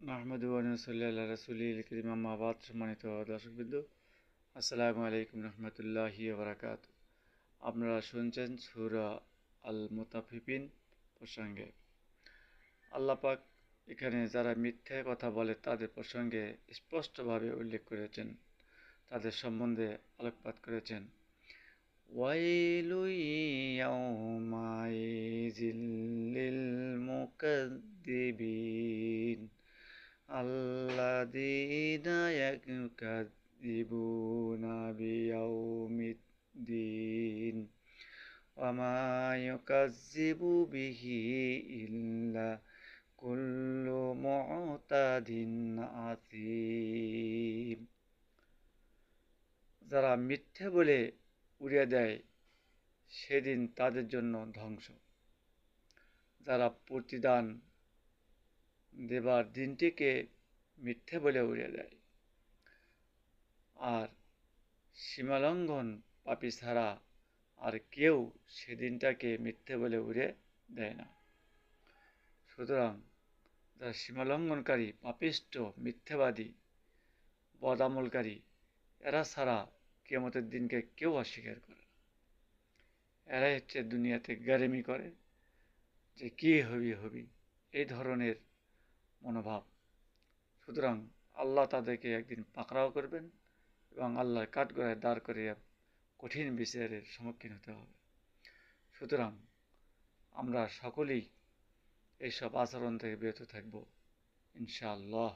মাহমুদু আল্লাহ রাসুলিল করিম আম্মাবাদ। সম্মানিত দর্শকবৃন্দ, আসসালামু আলাইকুম রহমতুল্লাহি বারাকাত। আপনারা শুনছেন সূরা আল মুতাফিফিন প্রসঙ্গে। আল্লাহ পাক এখানে যারা মিথ্যা কথা বলে তাদের প্রসঙ্গে স্পষ্টভাবে উল্লেখ করেছেন, তাদের সম্বন্ধে আলোকপাত করেছেন। ওয়াইলু ইয়াউমাইযিল লিল মুকাদ্দিবিন আল্লাযীনা ইয়াকাযযিবুনা বিয়াউমিদ্দিন ওয়া মা ইউকাযযিবু বিহি ইল্লা কুল্লু মু'তাদিন আথীম। যারা মিথ্যে বলে উড়িয়ে দেয় সেদিন তাদের জন্য ধ্বংস। যারা প্রতিদান দেবার দিনটিকে মিথ্যে বলে উড়িয়ে দেয় আর সীমালঙ্ঘন পাপী ছাড়া আর কেউ সেদিনটাকে মিথ্যে বলে উড়িয়ে দেয় না। সুতরাং যারা সীমালঙ্ঘনকারী, পাপিষ্ঠ, মিথ্যাবাদী, বদামলকারী, এরা ছাড়া কিয়ামতের দিনকে কেউ অস্বীকার করে না। এরাই হচ্ছে দুনিয়াতে গারেমি করে যে কি হবি হবি, এই ধরনের মনোভাব। সুতরাং আল্লাহ তাদেরকে একদিন পাকড়াও করবেন এবং আল্লাহর কাঠগড়ায় দাঁড় করিয়ে কঠিন বিচারের সম্মুখীন হতে হবে। সুতরাং আমরা সকলেই এইসব আচরণ থেকে বিরত থাকব ইনশাআল্লাহ।